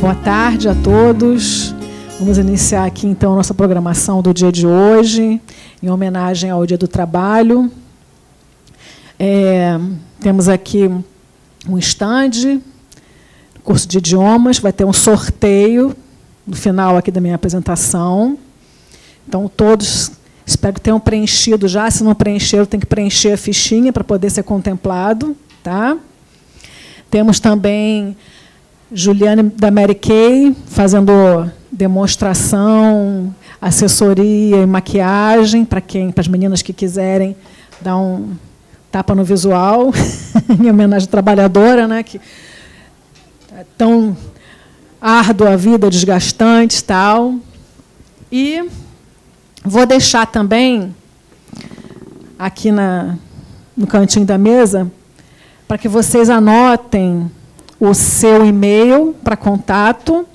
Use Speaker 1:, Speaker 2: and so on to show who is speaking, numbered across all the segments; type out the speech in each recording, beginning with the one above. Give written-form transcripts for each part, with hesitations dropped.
Speaker 1: Boa tarde a todos. Vamos iniciar aqui, então, a nossa programação do dia de hoje, em homenagem ao Dia do Trabalho. Temos aqui um stand, curso de idiomas, vai ter um sorteio no final aqui da minha apresentação. Então, todos, espero que tenham preenchido já. Se não preencheram, tem que preencher a fichinha para poder ser contemplado. Tá? Temos também Juliane da Mary Kay fazendo demonstração, assessoria e maquiagem para as meninas que quiserem dar um tapa no visual, em homenagem à trabalhadora, né, que é tão árdua a vida, desgastante, tal. E vou deixar também aqui no cantinho da mesa para que vocês anotem o seu e-mail para contato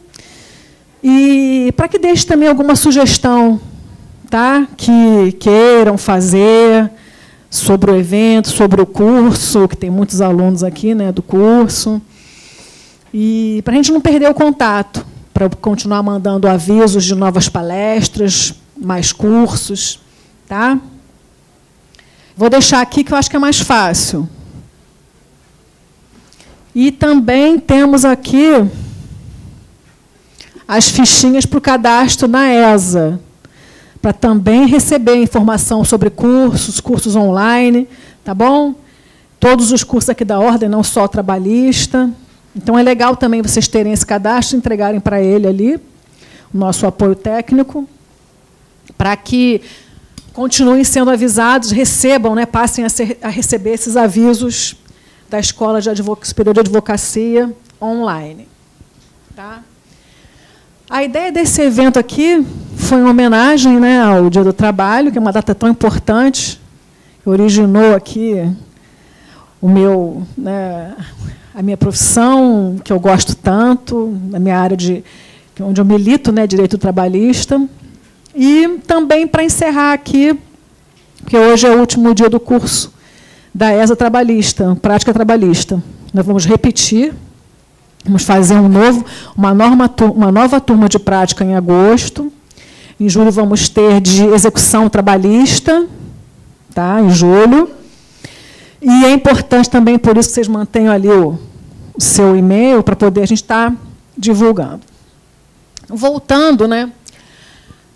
Speaker 1: e para que deixe também alguma sugestão, tá? Que queiram fazer sobre o evento, sobre o curso, que tem muitos alunos aqui, né, do curso. E para a gente não perder o contato, para continuar mandando avisos de novas palestras, mais cursos. Tá? Vou deixar aqui que eu acho que é mais fácil. E também temos aqui as fichinhas para o cadastro na ESA, para também receber informação sobre cursos online, tá bom? Todos os cursos aqui da ordem, não só trabalhista. Então, é legal também vocês terem esse cadastro, entregarem para ele ali o nosso apoio técnico, para que continuem sendo avisados, recebam, né, passem a receber esses avisos da Escola Superior de Advocacia online. Tá? A ideia desse evento aqui foi uma homenagem, né, ao Dia do Trabalho, que é uma data tão importante, que originou aqui a minha profissão, que eu gosto tanto, na minha área onde eu milito, né, direito trabalhista. E também para encerrar aqui, porque hoje é o último dia do curso da ESA trabalhista, prática trabalhista. Nós vamos repetir, vamos fazer uma nova turma de prática em agosto. Em julho vamos ter de execução trabalhista, tá? Em julho. E é importante também, por isso, que vocês mantenham ali o seu e-mail para poder a gente estar divulgando. Voltando, né,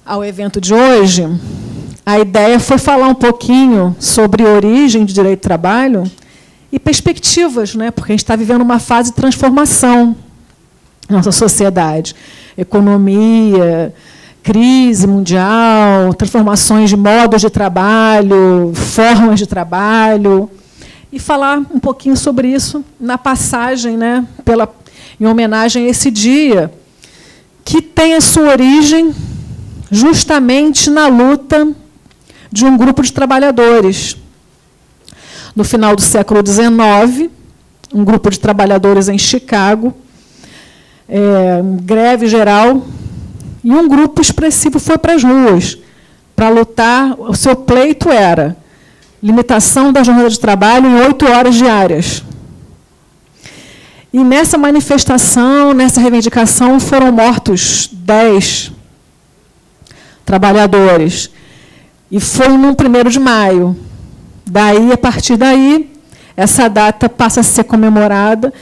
Speaker 1: ao evento de hoje, a ideia foi falar um pouquinho sobre origem de direito do trabalho e perspectivas, né, porque a gente está vivendo uma fase de transformação na nossa sociedade. Economia, crise mundial, transformações de modos de trabalho, formas de trabalho. E falar um pouquinho sobre isso na passagem, né, em homenagem a esse dia, que tem a sua origem justamente na luta de um grupo de trabalhadores. No final do século XIX, um grupo de trabalhadores em Chicago, greve geral, e um grupo expressivo foi para as ruas para lutar. O seu pleito era limitação da jornada de trabalho em 8 horas diárias. E nessa manifestação, nessa reivindicação, foram mortos 10 trabalhadores. E foi no 1º de maio. Daí, a partir daí, essa data passa a ser comemorada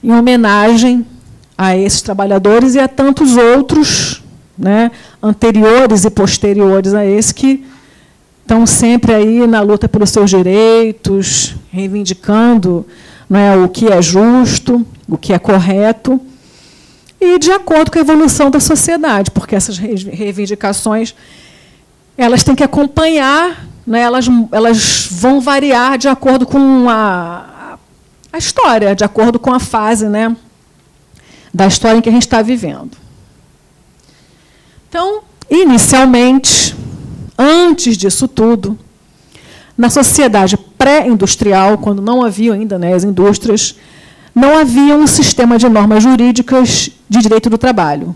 Speaker 1: em homenagem a esses trabalhadores e a tantos outros, né, anteriores e posteriores a esse, que estão sempre aí na luta pelos seus direitos, reivindicando, né, o que é justo, o que é correto, e de acordo com a evolução da sociedade, porque essas reivindicações elas têm que acompanhar, né, elas vão variar de acordo com a história, de acordo com a fase, né, da história em que a gente está vivendo. Então, inicialmente, antes disso tudo, na sociedade pré-industrial, quando não havia ainda, né, as indústrias, não havia um sistema de normas jurídicas de direito do trabalho.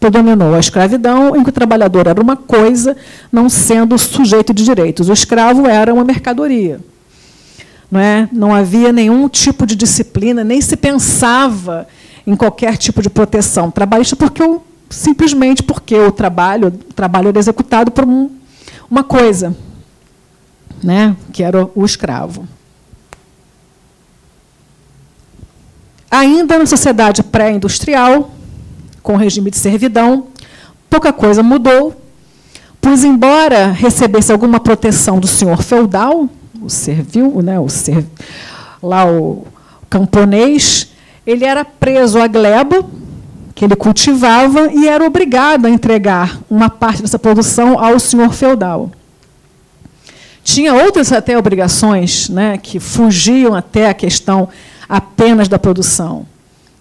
Speaker 1: Predominou a escravidão, em que o trabalhador era uma coisa, não sendo sujeito de direitos. O escravo era uma mercadoria. Não havia nenhum tipo de disciplina, nem se pensava em qualquer tipo de proteção trabalhista, simplesmente porque o trabalho era executado por uma coisa, né, que era o escravo. Ainda na sociedade pré-industrial, com o regime de servidão, pouca coisa mudou, pois, embora recebesse alguma proteção do senhor feudal, o servil, né, o camponês, ele era preso à gleba, que ele cultivava, e era obrigado a entregar uma parte dessa produção ao senhor feudal. Tinha outras até obrigações, né, que fugiam até a questão apenas da produção.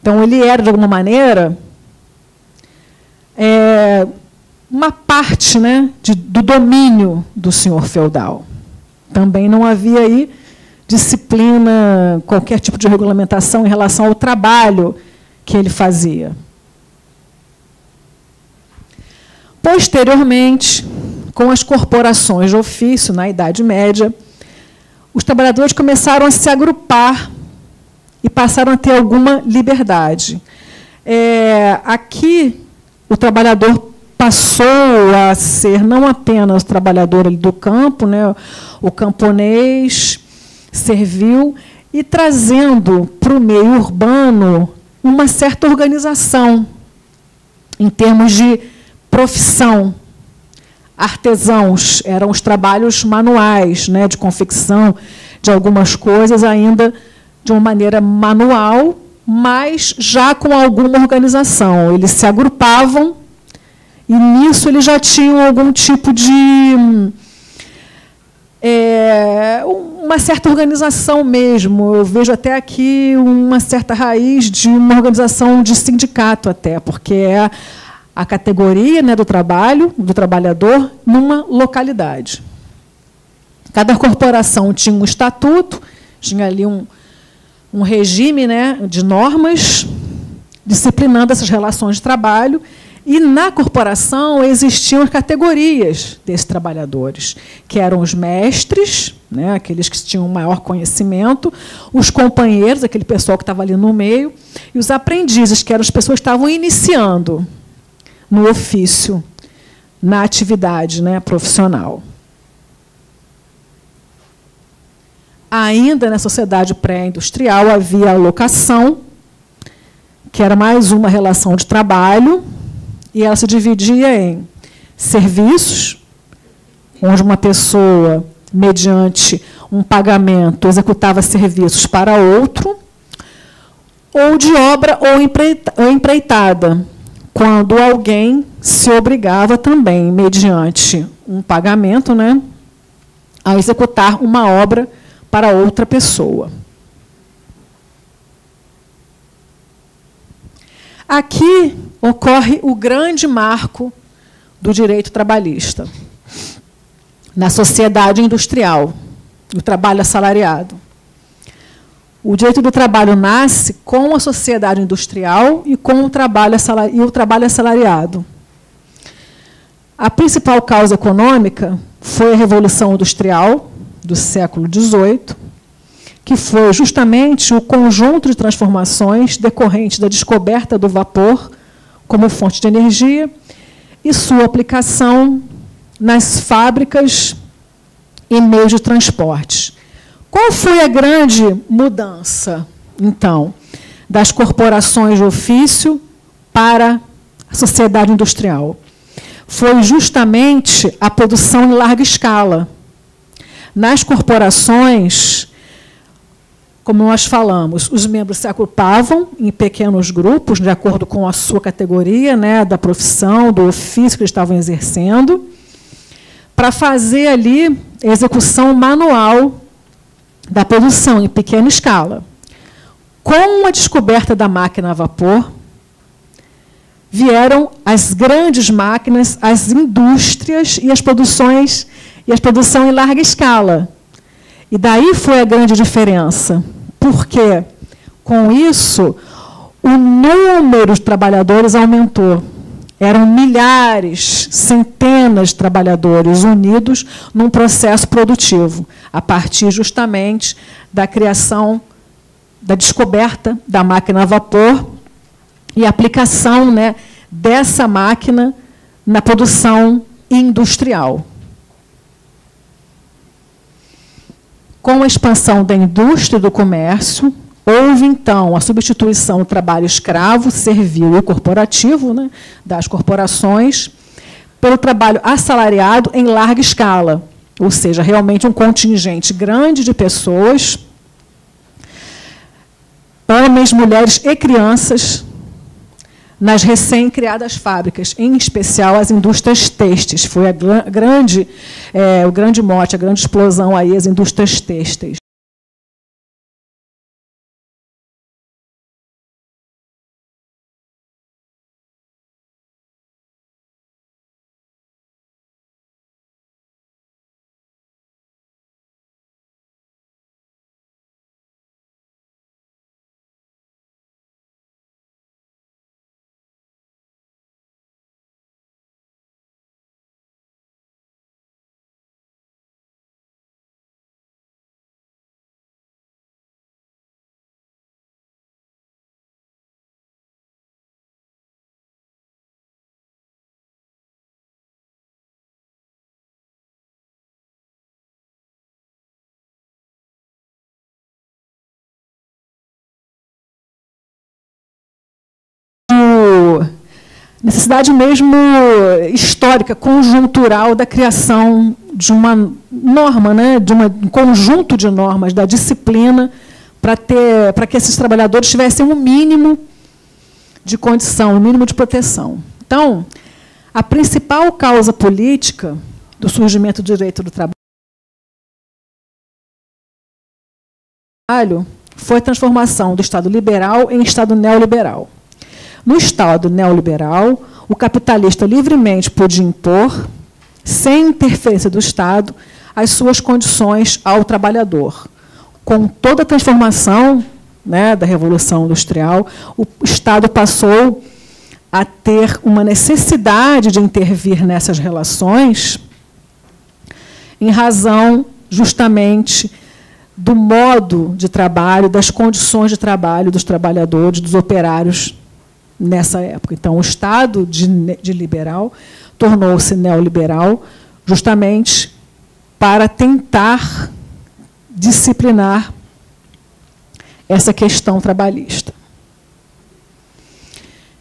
Speaker 1: Então, ele era, de alguma maneira, uma parte, né, do domínio do senhor feudal. Também não havia aí disciplina, qualquer tipo de regulamentação em relação ao trabalho que ele fazia. Posteriormente, com as corporações de ofício, na Idade Média, os trabalhadores começaram a se agrupar e passaram a ter alguma liberdade. Aqui, o trabalhador passou a ser não apenas o trabalhador do campo, né, o camponês servil, e trazendo para o meio urbano uma certa organização em termos de profissão. Artesãos eram os trabalhos manuais, né, de confecção de algumas coisas, ainda de uma maneira manual, mas já com alguma organização. Eles se agrupavam e, nisso, eles já tinham algum tipo de uma certa organização mesmo. Eu vejo até aqui uma certa raiz de uma organização de sindicato, até, porque é a categoria, né, do trabalhador, numa localidade. Cada corporação tinha um estatuto, tinha ali um regime, né, de normas disciplinando essas relações de trabalho, e na corporação existiam as categorias desses trabalhadores, que eram os mestres, né, aqueles que tinham maior conhecimento, os companheiros, aquele pessoal que estava ali no meio, e os aprendizes, que eram as pessoas que estavam iniciando no ofício, na atividade, né, profissional. Ainda na sociedade pré-industrial havia a locação, que era mais uma relação de trabalho, e ela se dividia em serviços, onde uma pessoa, mediante um pagamento, executava serviços para outro, ou de obra ou empreitada, quando alguém se obrigava também, mediante um pagamento, né, a executar uma obra para outra pessoa. Aqui ocorre o grande marco do direito trabalhista, na sociedade industrial, do trabalho assalariado. O direito do trabalho nasce com a sociedade industrial e com o trabalho assalariado. A principal causa econômica foi a Revolução Industrial do século XVIII, que foi justamente o conjunto de transformações decorrentes da descoberta do vapor como fonte de energia e sua aplicação nas fábricas e meios de transporte. Qual foi a grande mudança, então, das corporações de ofício para a sociedade industrial? Foi justamente a produção em larga escala. Nas corporações, como nós falamos, os membros se agrupavam em pequenos grupos, de acordo com a sua categoria, né, da profissão, do ofício que eles estavam exercendo, para fazer ali a execução manual da produção em pequena escala. Com a descoberta da máquina a vapor, vieram as grandes máquinas, as indústrias e a produção em larga escala. E daí foi a grande diferença, porque, com isso, o número de trabalhadores aumentou. Eram milhares, centenas de trabalhadores unidos num processo produtivo, a partir justamente da criação, da descoberta da máquina a vapor e a aplicação, né, dessa máquina na produção industrial. Com a expansão da indústria e do comércio, houve, então, a substituição do trabalho escravo, servil e corporativo, né, das corporações, pelo trabalho assalariado em larga escala, ou seja, realmente um contingente grande de pessoas, homens, mulheres e crianças, nas recém-criadas fábricas, em especial as indústrias têxteis. Foi o grande mote, a grande explosão aí, as indústrias têxteis. Necessidade mesmo histórica, conjuntural, da criação de uma norma, né, de um conjunto de normas da disciplina para que esses trabalhadores tivessem um mínimo de condição, um mínimo de proteção. Então, a principal causa política do surgimento do direito do trabalho foi a transformação do Estado liberal em Estado neoliberal. No Estado neoliberal, o capitalista livremente podia impor, sem interferência do Estado, as suas condições ao trabalhador. Com toda a transformação, né, da Revolução Industrial, o Estado passou a ter uma necessidade de intervir nessas relações em razão, justamente, do modo de trabalho, das condições de trabalho dos trabalhadores, dos operários, nessa época. Então, o Estado de liberal tornou-se neoliberal justamente para tentar disciplinar essa questão trabalhista.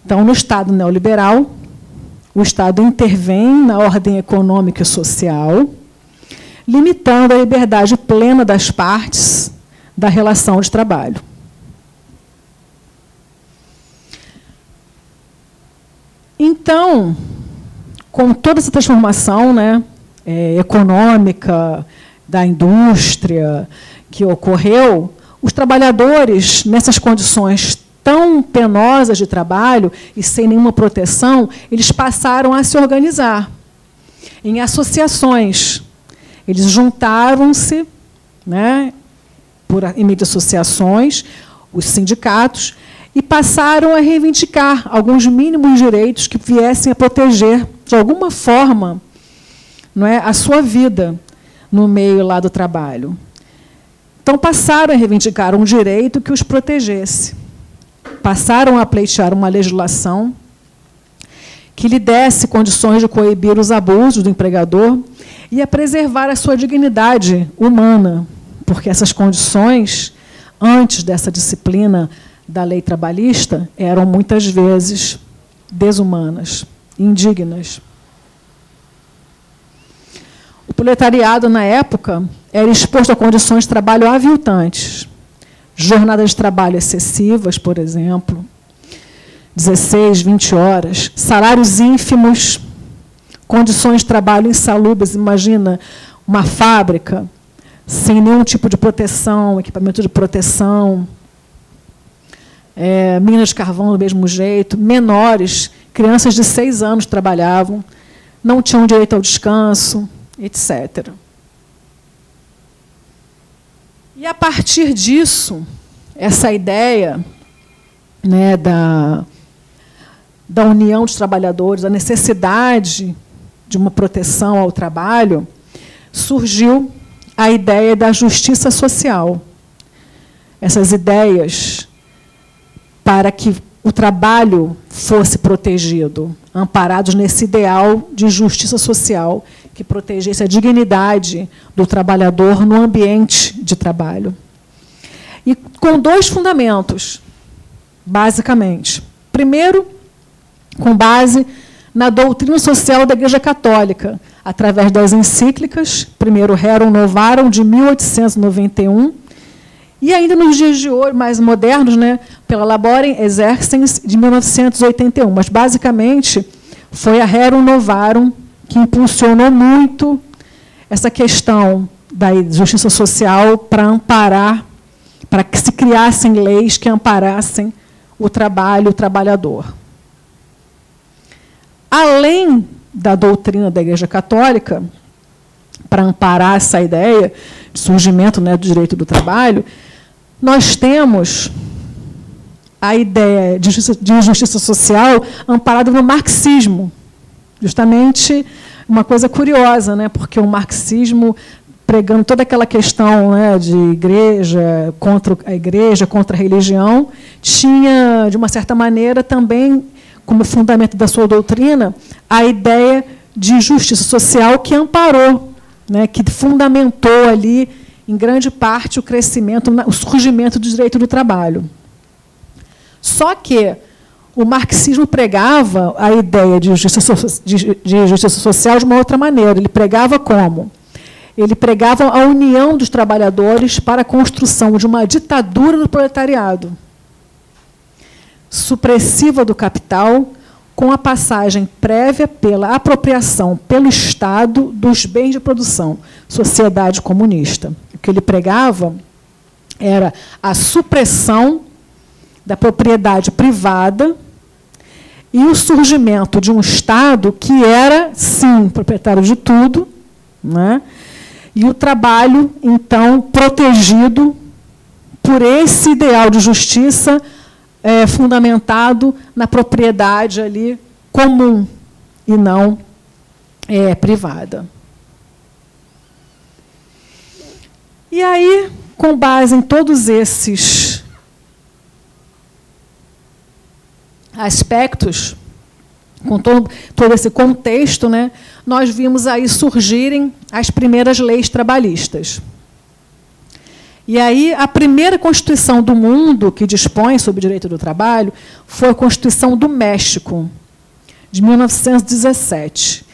Speaker 1: Então, no Estado neoliberal, o Estado intervém na ordem econômica e social, limitando a liberdade plena das partes da relação de trabalho. Então, com toda essa transformação, né, econômica, da indústria que ocorreu, os trabalhadores, nessas condições tão penosas de trabalho e sem nenhuma proteção, eles passaram a se organizar em associações. Eles juntaram-se, né, em meio de associações, os sindicatos, e passaram a reivindicar alguns mínimos direitos que viessem a proteger, de alguma forma, não é, a sua vida no meio lá do trabalho. Então, passaram a reivindicar um direito que os protegesse. Passaram a pleitear uma legislação que lhe desse condições de coibir os abusos do empregador e a preservar a sua dignidade humana, porque essas condições, antes dessa disciplina da lei trabalhista, eram muitas vezes desumanas, indignas. O proletariado, na época, era exposto a condições de trabalho aviltantes, jornadas de trabalho excessivas, por exemplo, 16, 20 horas, salários ínfimos, condições de trabalho insalubres. Imagina uma fábrica sem nenhum tipo de proteção, equipamento de proteção, minas de carvão do mesmo jeito, menores, crianças de 6 anos trabalhavam, não tinham direito ao descanso, etc. E, a partir disso, essa ideia, né, da união dos trabalhadores, a necessidade de uma proteção ao trabalho, surgiu a ideia da justiça social. Essas ideias para que o trabalho fosse protegido, amparados nesse ideal de justiça social que protegesse a dignidade do trabalhador no ambiente de trabalho. E com dois fundamentos, basicamente. Primeiro, com base na doutrina social da Igreja Católica, através das encíclicas, primeiro Rerum Novarum, de 1891, e ainda nos dias de hoje, mais modernos, né, pela Laborem Exercens, de 1981. Mas, basicamente, foi a Rerum Novarum que impulsionou muito essa questão da justiça social para amparar, para que se criassem leis que amparassem o trabalho, o trabalhador. Além da doutrina da Igreja Católica, para amparar essa ideia de surgimento, né, do direito do trabalho, nós temos a ideia de justiça social amparada no marxismo. Justamente uma coisa curiosa, né, porque o marxismo, pregando toda aquela questão, né, de igreja, contra a religião, tinha, de uma certa maneira, também, como fundamento da sua doutrina, a ideia de justiça social que amparou, né, que fundamentou ali, em grande parte, o crescimento, o surgimento do direito do trabalho. Só que o marxismo pregava a ideia de justiça social de uma outra maneira. Ele pregava como? Ele pregava a união dos trabalhadores para a construção de uma ditadura do proletariado, supressiva do capital, com a passagem prévia pela apropriação pelo Estado dos bens de produção, sociedade comunista. O que ele pregava era a supressão da propriedade privada e o surgimento de um Estado que era, sim, proprietário de tudo, né? E o trabalho, então, protegido por esse ideal de justiça fundamentado na propriedade ali comum e não privada. E aí, com base em todos esses aspectos, com todo esse contexto, né, nós vimos aí surgirem as primeiras leis trabalhistas. E aí, a primeira Constituição do mundo que dispõe sobre o direito do trabalho foi a Constituição do México, de 1917.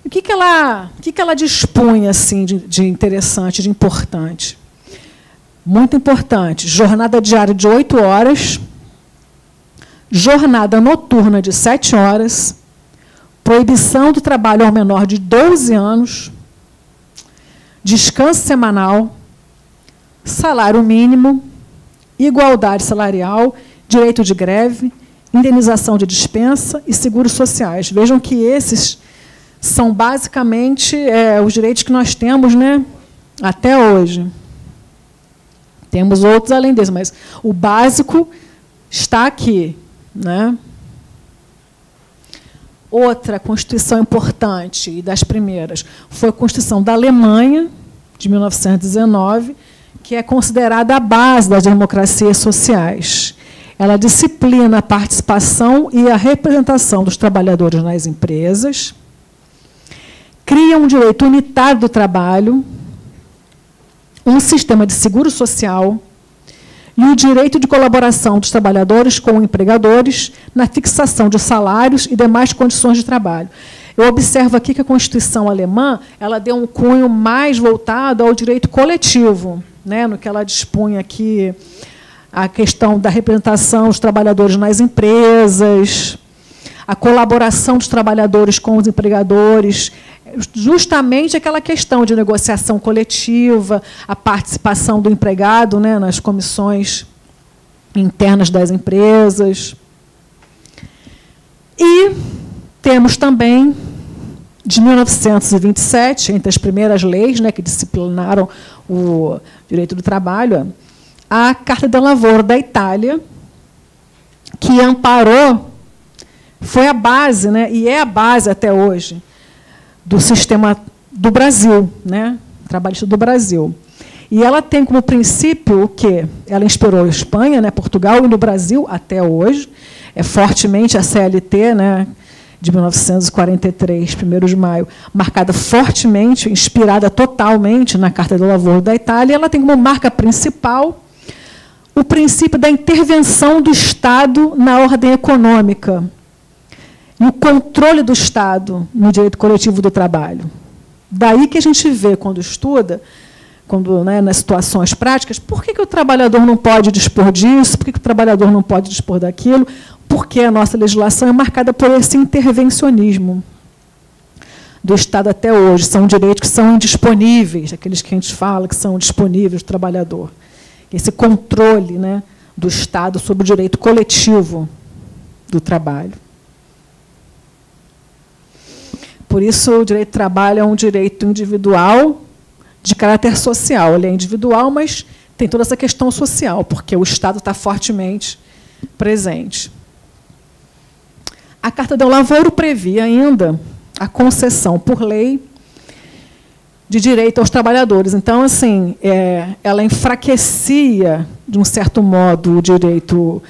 Speaker 1: E o que ela dispunha assim, de interessante, de importante? Muito importante. Jornada diária de 8 horas, jornada noturna de 7 horas, proibição do trabalho ao menor de 12 anos, descanso semanal, salário mínimo, igualdade salarial, direito de greve, indenização de dispensa e seguros sociais. Vejam que esses são basicamente os direitos que nós temos, né, até hoje. Temos outros além desse, mas o básico está aqui, né? Outra Constituição importante, e das primeiras, foi a Constituição da Alemanha, de 1919, que é considerada a base das democracias sociais. Ela disciplina a participação e a representação dos trabalhadores nas empresas, cria um direito unitário do trabalho, um sistema de seguro social e o direito de colaboração dos trabalhadores com empregadores na fixação de salários e demais condições de trabalho. Eu observo aqui que a Constituição alemã ela deu um cunho mais voltado ao direito coletivo, né, no que ela dispunha aqui a questão da representação dos trabalhadores nas empresas, a colaboração dos trabalhadores com os empregadores, justamente aquela questão de negociação coletiva, a participação do empregado, né, nas comissões internas das empresas. E temos também, de 1927, entre as primeiras leis, né, que disciplinaram o direito do trabalho, a Carta del Lavoro da Itália, que amparou, foi a base, né, e é a base até hoje, do sistema do Brasil, né, trabalhista do Brasil. E ela tem como princípio o quê? Ela inspirou a Espanha, né, Portugal e no Brasil até hoje. É fortemente a CLT, né, de 1943, 1º de maio, marcada fortemente, inspirada totalmente na Carta do Lavoro da Itália. Ela tem como marca principal o princípio da intervenção do Estado na ordem econômica e o controle do Estado no direito coletivo do trabalho. Daí que a gente vê, quando estuda, né, nas situações práticas, por que o trabalhador não pode dispor disso, por que o trabalhador não pode dispor daquilo, porque a nossa legislação é marcada por esse intervencionismo do Estado até hoje. São direitos que são indisponíveis, aqueles que a gente fala que são disponíveis do trabalhador. Esse controle, né, do Estado sobre o direito coletivo do trabalho. Por isso, o direito do trabalho é um direito individual de caráter social. Ele é individual, mas tem toda essa questão social, porque o Estado está fortemente presente. A Carta do Lavoro previa ainda a concessão por lei de direito aos trabalhadores. Então, assim, ela enfraquecia, de um certo modo, o direito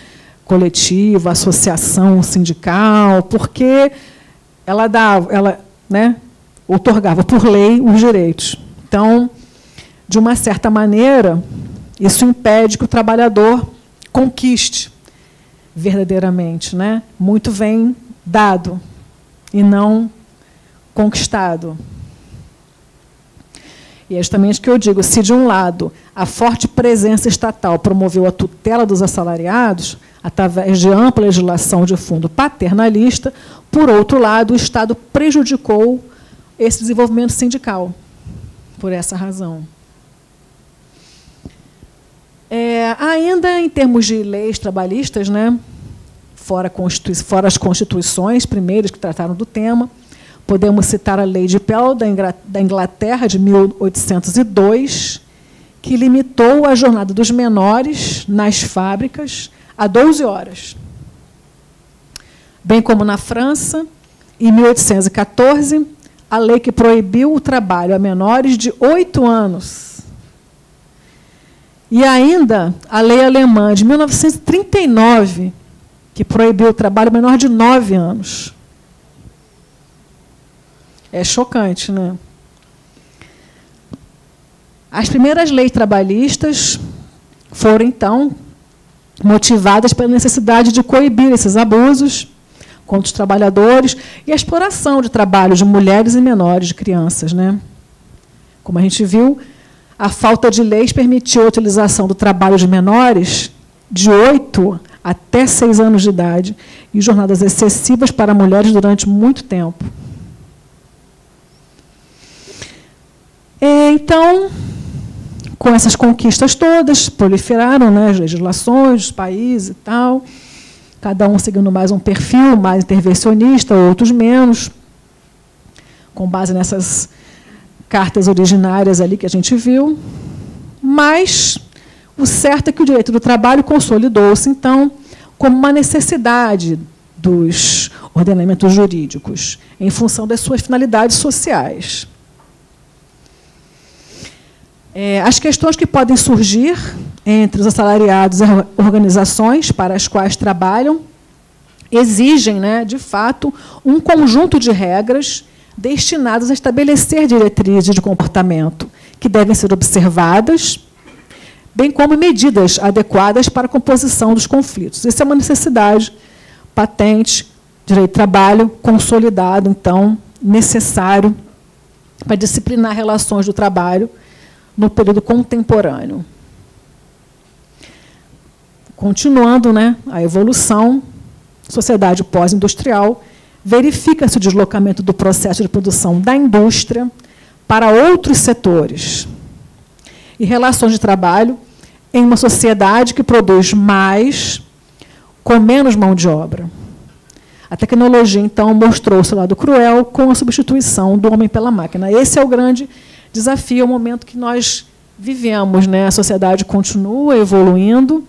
Speaker 1: coletivo, a associação sindical, porque ela né, outorgava por lei os direitos. Então, de uma certa maneira, isso impede que o trabalhador conquiste verdadeiramente, né? Muito vem dado e não conquistado. E é justamente o que eu digo, se de um lado a forte presença estatal promoveu a tutela dos assalariados, através de ampla legislação de fundo paternalista, por outro lado, o Estado prejudicou esse desenvolvimento sindical, por essa razão. Ainda em termos de leis trabalhistas, né, fora as constituições primeiras que trataram do tema, podemos citar a Lei de Pell, da Inglaterra, de 1802, que limitou a jornada dos menores nas fábricas a 12 horas. Bem como na França, em 1814, a lei que proibiu o trabalho a menores de 8 anos. E ainda a lei alemã de 1939, que proibiu o trabalho a menor de 9 anos. É chocante, né? As primeiras leis trabalhistas foram, então, motivadas pela necessidade de coibir esses abusos contra os trabalhadores e a exploração de trabalho de mulheres e menores, de crianças, né? Como a gente viu, a falta de leis permitiu a utilização do trabalho de menores de 8 até 6 anos de idade e jornadas excessivas para mulheres durante muito tempo. Então, com essas conquistas todas, proliferaram, né, as legislações dos países e tal, cada um seguindo mais um perfil, mais intervencionista, outros menos, com base nessas cartas originárias ali que a gente viu. Mas o certo é que o direito do trabalho consolidou-se, então, como uma necessidade dos ordenamentos jurídicos, em função das suas finalidades sociais. As questões que podem surgir entre os assalariados e as organizações para as quais trabalham exigem, né, de fato, um conjunto de regras destinadas a estabelecer diretrizes de comportamento que devem ser observadas, bem como medidas adequadas para a composição dos conflitos. Essa é uma necessidade patente, direito do trabalho consolidado, então, necessário para disciplinar relações do trabalho no período contemporâneo. Continuando, né, a evolução, sociedade pós-industrial, verifica-se o deslocamento do processo de produção da indústria para outros setores e relações de trabalho em uma sociedade que produz mais com menos mão de obra. A tecnologia, então, mostrou o seu lado cruel com a substituição do homem pela máquina. Esse é o grande desafio, é o momento que nós vivemos, né? A sociedade continua evoluindo,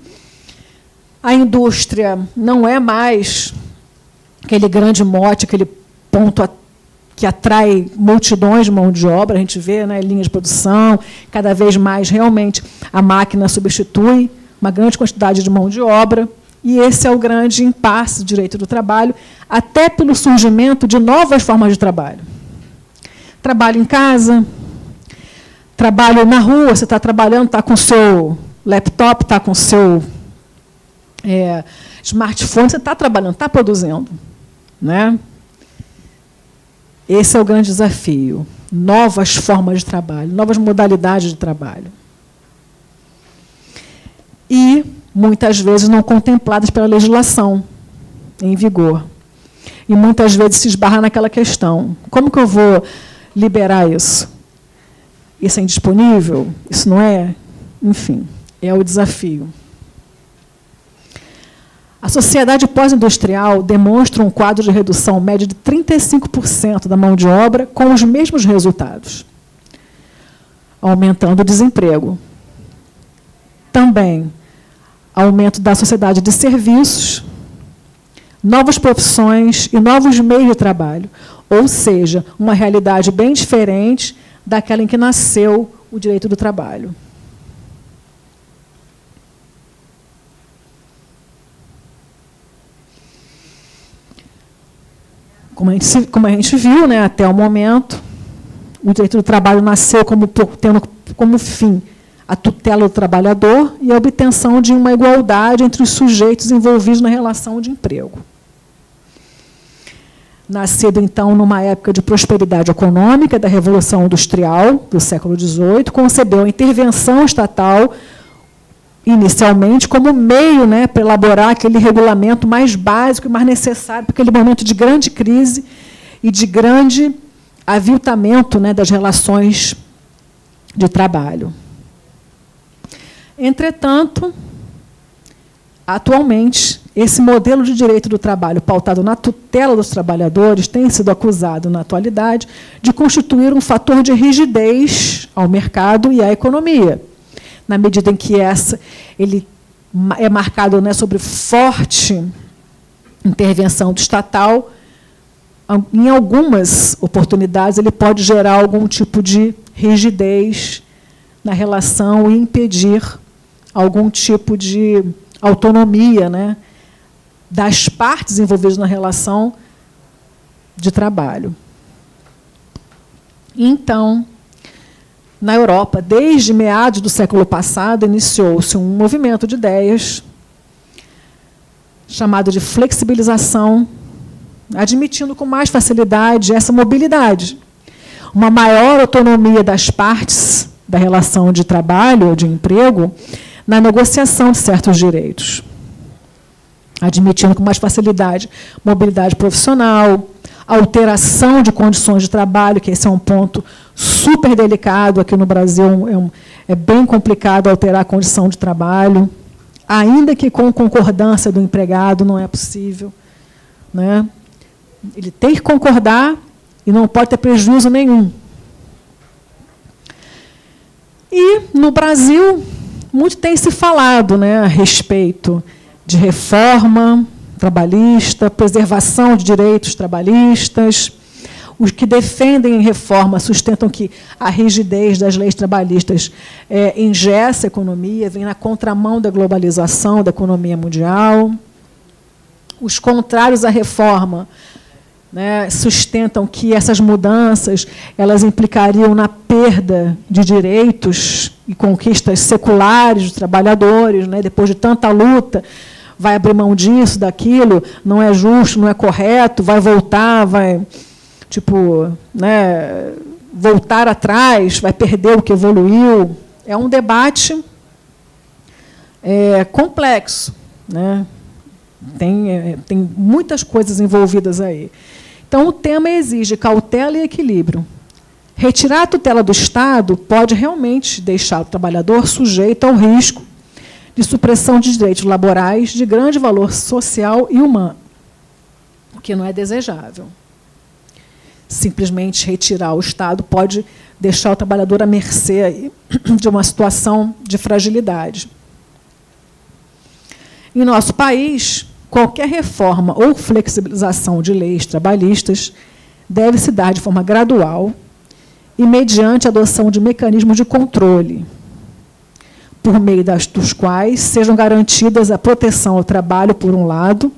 Speaker 1: a indústria não é mais aquele grande mote, aquele ponto que atrai multidões de mão de obra, a gente vê, né, linhas de produção, cada vez mais realmente a máquina substitui uma grande quantidade de mão de obra, e esse é o grande impasse do direito do trabalho, até pelo surgimento de novas formas de trabalho. Trabalho em casa, trabalho na rua, você está trabalhando, está com o seu laptop, está com o seu smartphone, você está trabalhando, está produzindo, né? Esse é o grande desafio. Novas formas de trabalho, novas modalidades de trabalho. E, muitas vezes, não contempladas pela legislação em vigor. E, muitas vezes, se esbarra naquela questão. Como que eu vou liberar isso? Isso é indisponível? Isso não é? Enfim, é o desafio. A sociedade pós-industrial demonstra um quadro de redução média de 35% da mão de obra com os mesmos resultados, aumentando o desemprego. Também, aumento da sociedade de serviços, novas profissões e novos meios de trabalho, ou seja, uma realidade bem diferente daquela em que nasceu o direito do trabalho. Como a gente viu, né, até o momento, o direito do trabalho nasceu tendo como fim a tutela do trabalhador e a obtenção de uma igualdade entre os sujeitos envolvidos na relação de emprego. Nascido, então, numa época de prosperidade econômica da Revolução Industrial do século XVIII, concebeu a intervenção estatal, inicialmente, como meio, né, para elaborar aquele regulamento mais básico e mais necessário para aquele momento de grande crise e de grande aviltamento, né, das relações de trabalho. Entretanto, atualmente, esse modelo de direito do trabalho pautado na tutela dos trabalhadores tem sido acusado, na atualidade, de constituir um fator de rigidez ao mercado e à economia, na medida em que ele é marcado, né, sobre forte intervenção do estatal. Em algumas oportunidades, ele pode gerar algum tipo de rigidez na relação e impedir algum tipo de autonomia, né, das partes envolvidas na relação de trabalho. Então, na Europa, desde meados do século passado, iniciou-se um movimento de ideias chamado de flexibilização, admitindo com mais facilidade essa mobilidade, uma maior autonomia das partes da relação de trabalho ou de emprego na negociação de certos direitos, admitindo com mais facilidade mobilidade profissional, alteração de condições de trabalho, que esse é um ponto super delicado aqui no Brasil, é bem complicado alterar a condição de trabalho, ainda que com concordância do empregado não é possível, né? Ele tem que concordar e não pode ter prejuízo nenhum. E, no Brasil, muito tem se falado, né, a respeito de reforma trabalhista, preservação de direitos trabalhistas. Os que defendem reforma sustentam que a rigidez das leis trabalhistas engessa a economia, vem na contramão da globalização da economia mundial. Os contrários à reforma, né, sustentam que essas mudanças elas implicariam na perda de direitos e conquistas seculares dos trabalhadores, né, depois de tanta luta, vai abrir mão disso, daquilo, não é justo, não é correto, vai voltar, vai, tipo, né, voltar atrás, vai perder o que evoluiu. É um debate complexo, né? Tem muitas coisas envolvidas aí. Então, o tema exige cautela e equilíbrio. Retirar a tutela do Estado pode realmente deixar o trabalhador sujeito ao risco de supressão de direitos laborais de grande valor social e humano, o que não é desejável. Simplesmente retirar o Estado pode deixar o trabalhador à mercê de uma situação de fragilidade. Em nosso país, qualquer reforma ou flexibilização de leis trabalhistas deve se dar de forma gradual e mediante a adoção de mecanismos de controle, por meio dos quais sejam garantidas a proteção ao trabalho, por um lado,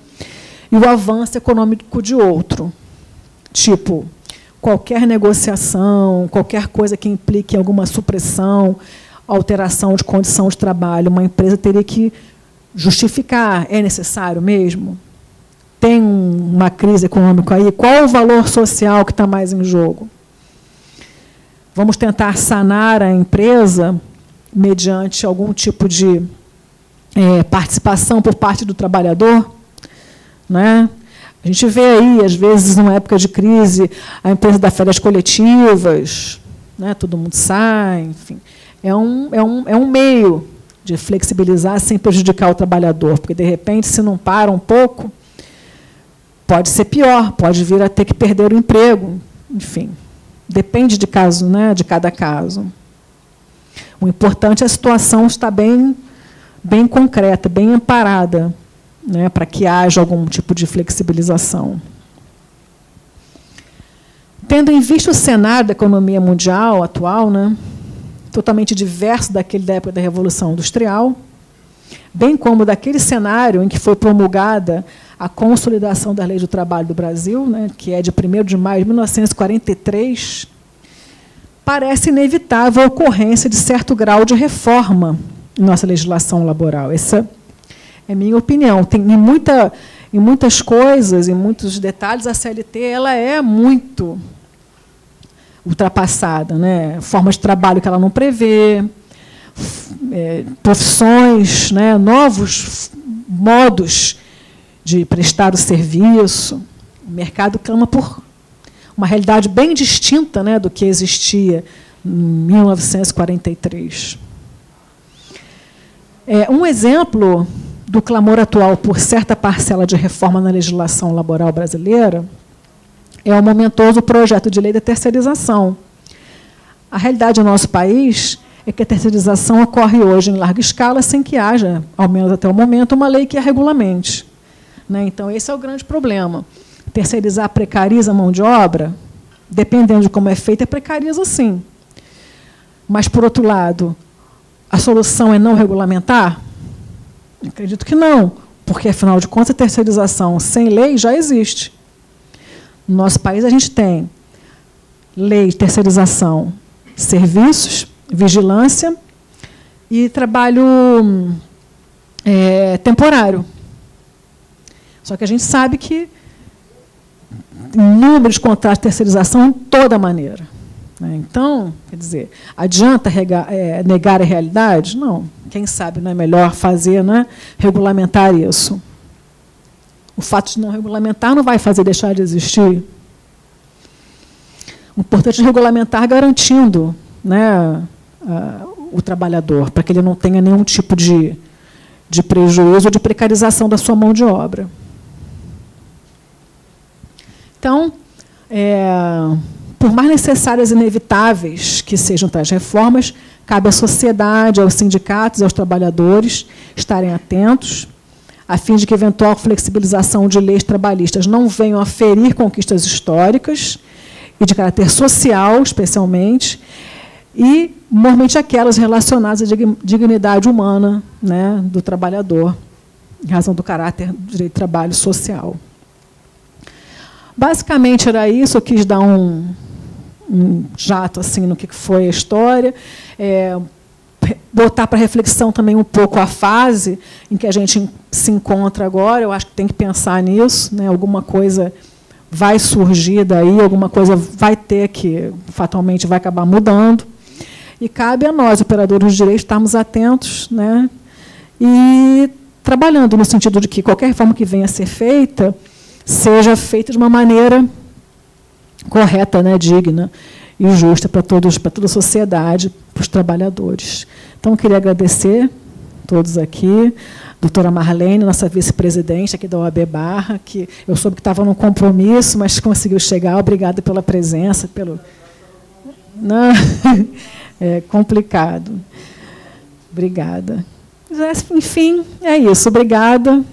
Speaker 1: e o avanço econômico de outro. Tipo, qualquer negociação, qualquer coisa que implique alguma supressão, alteração de condição de trabalho, uma empresa teria que justificar. É necessário mesmo? Tem uma crise econômica aí? Qual é o valor social que está mais em jogo? Vamos tentar sanar a empresa mediante algum tipo de participação por parte do trabalhador, né? A gente vê aí, às vezes, numa época de crise, a empresa dá férias coletivas, né? Todo mundo sai, enfim. É um meio de flexibilizar sem prejudicar o trabalhador, porque, de repente, se não para um pouco, pode ser pior, pode vir a ter que perder o emprego, enfim. Depende de caso, né? De cada caso. O importante é a situação estar bem concreta, bem amparada, né, para que haja algum tipo de flexibilização. Tendo em vista o cenário da economia mundial atual, né, totalmente diverso daquele da época da Revolução Industrial, bem como daquele cenário em que foi promulgada a consolidação das leis do trabalho do Brasil, né, que é de 1º de maio de 1943, parece inevitável a ocorrência de certo grau de reforma em nossa legislação laboral. Essa é minha opinião. Tem, em muitas coisas, em muitos detalhes, a CLT ela é muito ultrapassada, né? Forma de trabalho que ela não prevê, profissões, né? Novos modos de prestar o serviço. O mercado clama por uma realidade bem distinta, né, do que existia em 1943. Um exemplo do clamor atual por certa parcela de reforma na legislação laboral brasileira é o momentoso projeto de lei da terceirização. A realidade do nosso país é que a terceirização ocorre hoje em larga escala sem que haja, ao menos até o momento, uma lei que a regulamente, né? Então, esse é o grande problema. Terceirizar precariza a mão de obra? Dependendo de como é feita, precariza sim. Mas, por outro lado, a solução é não regulamentar? Acredito que não, porque, afinal de contas, a terceirização sem lei já existe. No nosso país, a gente tem lei de terceirização, serviços, vigilância e trabalho temporário. Só que a gente sabe que número de contratos de terceirização de toda maneira. Então, quer dizer, adianta negar a realidade? Não. Quem sabe não é melhor fazer, né, regulamentar isso. O fato de não regulamentar não vai fazer deixar de existir. O importante é regulamentar garantindo, né, o trabalhador, para que ele não tenha nenhum tipo de prejuízo ou de precarização da sua mão de obra. Então, por mais necessárias e inevitáveis que sejam tais reformas, cabe à sociedade, aos sindicatos e aos trabalhadores estarem atentos, a fim de que eventual flexibilização de leis trabalhistas não venham a ferir conquistas históricas e de caráter social, especialmente, e, normalmente, aquelas relacionadas à dignidade humana, né, do trabalhador, em razão do caráter do direito de trabalho social. Basicamente, era isso. Eu quis dar um jato assim, no que foi a história, botar para reflexão também um pouco a fase em que a gente se encontra agora. Eu acho que tem que pensar nisso, né? Alguma coisa vai surgir daí, alguma coisa vai ter que, fatalmente, vai acabar mudando. E cabe a nós, operadores de direito, estarmos atentos, né? E trabalhando no sentido de que qualquer reforma que venha a ser feita seja feita de uma maneira correta, né, digna e justa para todos, para toda a sociedade, para os trabalhadores. Então, eu queria agradecer a todos aqui, doutora Marlene, nossa vice-presidente aqui da OAB Barra, que eu soube que estava num compromisso, mas conseguiu chegar. Obrigada pela presença. Não, é complicado. Obrigada. Enfim, é isso. Obrigada.